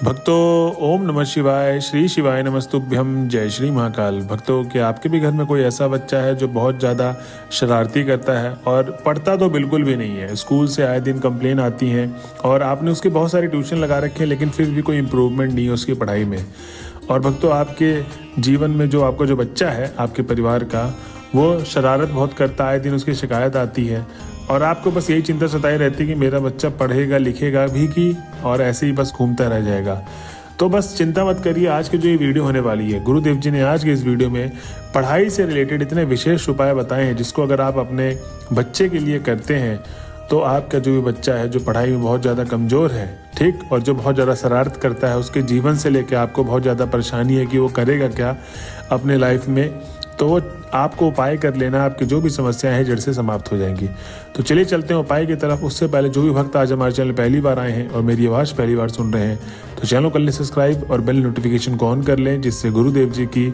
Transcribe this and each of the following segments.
भक्तों, ओम नमः शिवाय, श्री शिवाय नमस्तुभ्यम, जय श्री महाकाल। भक्तों, कि आपके भी घर में कोई ऐसा बच्चा है जो बहुत ज़्यादा शरारती करता है और पढ़ता तो बिल्कुल भी नहीं है। स्कूल से आए दिन कंप्लेन आती हैं और आपने उसके बहुत सारे ट्यूशन लगा रखे हैं, लेकिन फिर भी कोई इम्प्रूवमेंट नहीं है उसकी पढ़ाई में। और भक्तों, आपके जीवन में जो आपका जो बच्चा है आपके परिवार का, वो शरारत बहुत करता है, आए दिन उसकी शिकायत आती है और आपको बस यही चिंता सताई रहती है कि मेरा बच्चा पढ़ेगा लिखेगा भी कि और ऐसे ही बस घूमता रह जाएगा। तो बस चिंता मत करिए, आज की जो ये वीडियो होने वाली है, गुरुदेव जी ने आज के इस वीडियो में पढ़ाई से रिलेटेड इतने विशेष उपाय बताए हैं जिसको अगर आप अपने बच्चे के लिए करते हैं तो आपका जो भी बच्चा है जो पढ़ाई में बहुत ज़्यादा कमज़ोर है, ठीक, और जो बहुत ज़्यादा शरारत करता है, उसके जीवन से लेकर आपको बहुत ज़्यादा परेशानी है कि वो करेगा क्या अपने लाइफ में, तो आपको उपाय कर लेना, आपकी जो भी समस्याएं हैं जड़ से समाप्त हो जाएंगी। तो चलिए चलते हैं उपाय की तरफ। उससे पहले जो भी भक्त आज हमारे चैनल पहली बार आए हैं और मेरी आवाज़ पहली बार सुन रहे हैं तो चैनल को कर लें सब्सक्राइब और बेल नोटिफिकेशन को ऑन कर लें, जिससे गुरुदेव जी की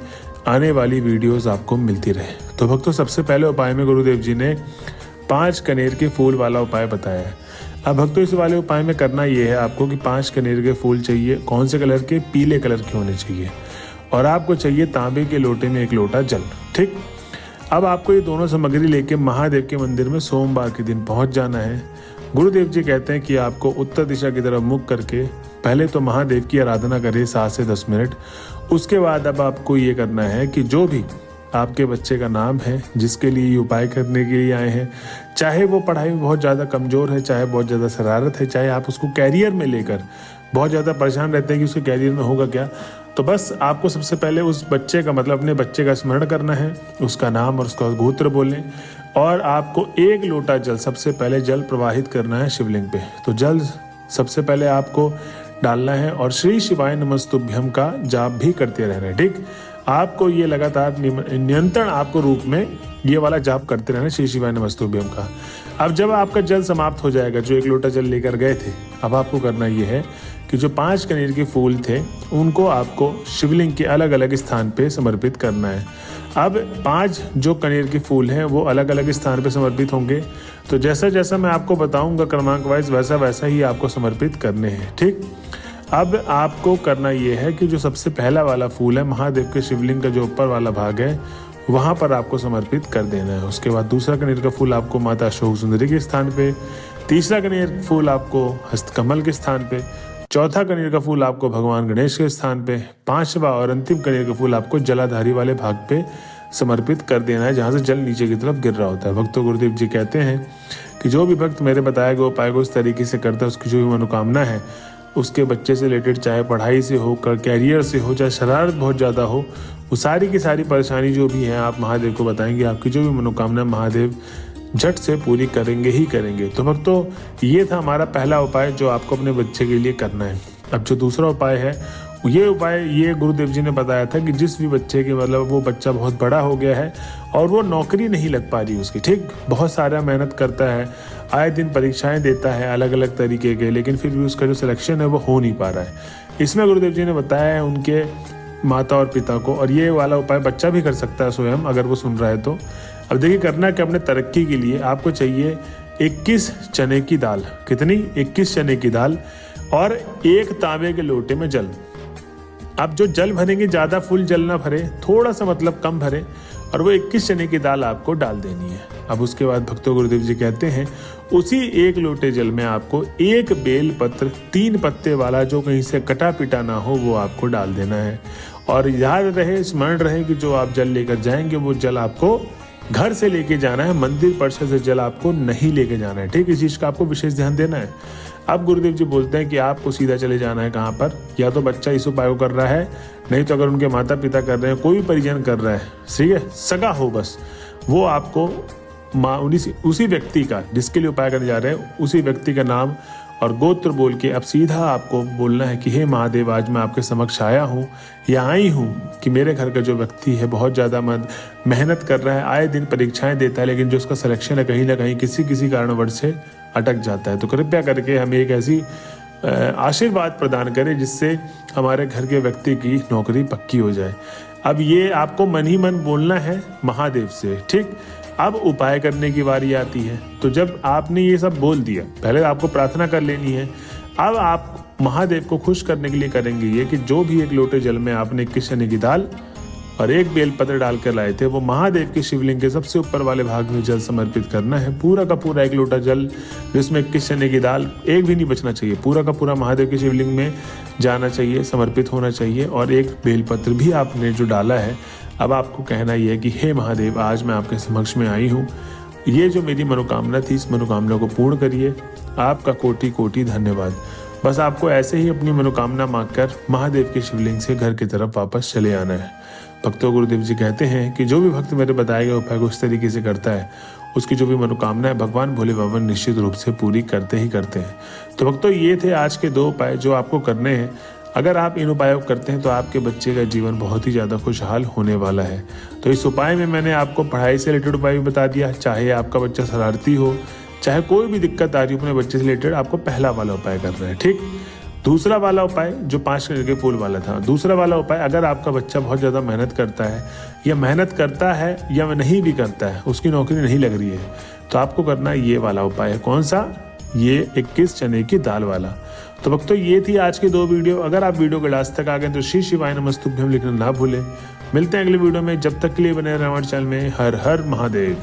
आने वाली वीडियोज़ आपको मिलती रहे। तो भक्तों, सबसे पहले उपाय में गुरुदेव जी ने 5 कनेर के फूल वाला उपाय बताया है। अब भक्तों, इस वाले उपाय में करना ये है आपको कि 5 कनेर के फूल चाहिए। कौन से कलर के? पीले कलर के होने चाहिए। और आपको चाहिए तांबे के लोटे में 1 लोटा जल, ठीक। अब आपको ये दोनों सामग्री लेके महादेव के मंदिर में सोमवार के दिन पहुंच जाना है। गुरुदेव जी कहते हैं कि आपको उत्तर दिशा की तरफ मुख करके पहले तो महादेव की आराधना करें 7 से 10 मिनट। उसके बाद अब आपको ये करना है कि जो भी आपके बच्चे का नाम है जिसके लिए ये उपाय करने के लिए आए हैं, चाहे वो पढ़ाई में बहुत ज़्यादा कमज़ोर है, चाहे बहुत ज़्यादा शरारत है, चाहे आप उसको कैरियर में लेकर बहुत ज़्यादा परेशान रहते हैं कि उसके कैरियर में होगा क्या, तो बस आपको सबसे पहले उस बच्चे का मतलब अपने बच्चे का स्मरण करना है, उसका नाम और उसका गोत्र बोलें और आपको 1 लोटा जल, सबसे पहले जल प्रवाहित करना है शिवलिंग पे। तो जल सबसे पहले आपको डालना है और श्री शिवाय नमस्तुभ्यम का जाप भी करते रहना है, ठीक। आपको ये लगातार नियंत्रण आपको रूप में ये वाला जाप करते रहना, श्री शिवाय नमस्तुभ्यम का। अब जब आपका जल समाप्त हो जाएगा, जो 1 लोटा जल लेकर गए थे, अब आपको करना ये है कि जो 5 कनेर के फूल थे उनको आपको शिवलिंग के अलग अलग स्थान पे समर्पित करना है। अब 5 जो कनेर के फूल हैं वो अलग अलग स्थान पे समर्पित होंगे। तो जैसा जैसा मैं आपको बताऊंगा क्रमांक वाइज, वैसा वैसा ही आपको समर्पित करने हैं, ठीक। अब आपको करना ये है कि जो सबसे पहला वाला फूल है महादेव के शिवलिंग का जो ऊपर वाला भाग है वहाँ पर आपको समर्पित कर देना है। उसके बाद दूसरा कनेर का फूल आपको माता अशोक सुंदरी के स्थान पे, तीसरा कनेर फूल आपको हस्तकमल के स्थान पे, चौथा कनेर का फूल आपको भगवान गणेश के स्थान पे, 5वां और अंतिम कनेर का फूल आपको जलाधारी वाले भाग पे समर्पित कर देना है, जहाँ से जल नीचे की तरफ गिर रहा होता है। भक्तों, गुरुदेव जी कहते हैं कि जो भी भक्त मेरे बताए गए उपाय को इस तरीके से करता है, उसकी जो भी मनोकामना है उसके बच्चे से रिलेटेड, चाहे पढ़ाई से हो, कैरियर से हो, चाहे शरारत बहुत ज़्यादा हो, वो सारी की सारी परेशानी जो भी है आप महादेव को बताएंगे, आपकी जो भी मनोकामना महादेव झट से पूरी करेंगे ही करेंगे। तो भक्तों, ये था हमारा पहला उपाय जो आपको अपने बच्चे के लिए करना है। अब जो दूसरा उपाय है, ये उपाय ये गुरुदेव जी ने बताया था कि जिस भी बच्चे के मतलब वो बच्चा बहुत बड़ा हो गया है और वो नौकरी नहीं लग पा रही उसकी, ठीक, बहुत सारा मेहनत करता है, आए दिन परीक्षाएं देता है अलग अलग तरीके के, लेकिन फिर भी उसका जो सिलेक्शन है वो हो नहीं पा रहा है। इसमें गुरुदेव जी ने बताया है उनके माता और पिता को, और ये वाला उपाय बच्चा भी कर सकता है स्वयं अगर वो सुन रहा है तो। अब देखिए, करना कि अपने तरक्की के लिए आपको चाहिए 21 चने की दाल। कितनी? 21 चने की दाल और 1 तांबे के लोटे में जल। अब जो जल भरेंगे ज़्यादा फुल जल ना भरे, थोड़ा सा मतलब कम भरे, और वो 21 चने की दाल आपको डाल देनी है। अब उसके बाद भक्तों, गुरुदेव जी कहते हैं उसी 1 लोटे जल में आपको 1 बेल पत्र 3 पत्ते वाला जो कहीं से कटा पिटा ना हो वो आपको डाल देना है। और याद रहे, स्मरण रहे कि जो आप जल लेकर जाएंगे वो जल आपको घर से लेके जाना है, मंदिर परिसर से जल आपको नहीं लेके जाना है, ठीक। इस चीज़ का आपको विशेष ध्यान देना है। अब गुरुदेव जी बोलते हैं कि आपको सीधा चले जाना है कहाँ पर, या तो बच्चा इस उपाय को कर रहा है, नहीं तो अगर उनके माता पिता कर रहे हैं, कोई परिजन कर रहा है, ठीक है, सगा हो बस, वो आपको उसी व्यक्ति का जिसके लिए उपाय करने जा रहे हैं उसी व्यक्ति का नाम और गोत्र बोल के अब सीधा आपको बोलना है कि हे महादेव, आज मैं आपके समक्ष आया हूँ या आई हूँ कि मेरे घर का जो व्यक्ति है बहुत ज़्यादा मेहनत कर रहा है, आए दिन परीक्षाएं देता है, लेकिन जो उसका सिलेक्शन है कहीं ना कहीं किसी कारणवश से अटक जाता है। तो कृपया करके हमें एक ऐसी आशीर्वाद प्रदान करें जिससे हमारे घर के व्यक्ति की नौकरी पक्की हो जाए। अब ये आपको मन ही मन बोलना है महादेव से, ठीक। अब उपाय करने की बारी आती है। तो जब आपने ये सब बोल दिया, पहले आपको प्रार्थना कर लेनी है। अब आप महादेव को खुश करने के लिए करेंगे ये कि जो भी 1 लोटे जल में आपने 21 चने की दाल और 1 बेलपत्र डालकर लाए थे, वो महादेव के शिवलिंग के सबसे ऊपर वाले भाग में जल समर्पित करना है। पूरा का पूरा 1 लोटा जल, जिसमें 21 चने की दाल, एक भी नहीं बचना चाहिए, पूरा का पूरा महादेव के शिवलिंग में जाना चाहिए, समर्पित होना चाहिए। और 1 बेलपत्र भी आपने जो डाला है, अब आपको कहना ये है कि हे महादेव, आज मैं आपके समक्ष में आई हूँ, ये जो मेरी मनोकामना थी, इस मनोकामना को पूर्ण करिए, आपका कोटि कोटि धन्यवाद। बस आपको ऐसे ही अपनी मनोकामना मांगकर महादेव के शिवलिंग से घर की तरफ वापस चले आना है। भक्तों, गुरुदेव जी कहते हैं कि जो भी भक्त मेरे बताए गए उपाय को उस तरीके से करता है, उसकी जो भी मनोकामना है भगवान भोले बाबा निश्चित रूप से पूरी करते ही करते हैं। तो भक्तों, ये थे आज के 2 उपाय जो आपको करने हैं। अगर आप इन उपायों को करते हैं तो आपके बच्चे का जीवन बहुत ही ज़्यादा खुशहाल होने वाला है। तो इस उपाय में मैंने आपको पढ़ाई से रिलेटेड उपाय भी बता दिया, चाहे आपका बच्चा शरारती हो, चाहे कोई भी दिक्कत आ रही हो अपने बच्चे से रिलेटेड, आपको पहला वाला उपाय करना है, ठीक। दूसरा वाला उपाय जो 5 कलर के फूल वाला था, दूसरा वाला उपाय, अगर आपका बच्चा बहुत ज़्यादा मेहनत करता है या नहीं भी करता है, उसकी नौकरी नहीं लग रही है, तो आपको करना ये वाला उपाय है। कौन सा? ये 21 चने की दाल वाला। तो भक्तों, ये थी आज की 2 वीडियो। अगर आप वीडियो के लास्ट तक आ गए तो श्री शिवाय नमस्तुभ्यम लिखना ना भूलें। मिलते हैं अगले वीडियो में, जब तक के लिए बने रहें हमारे चैनल में। हर हर महादेव।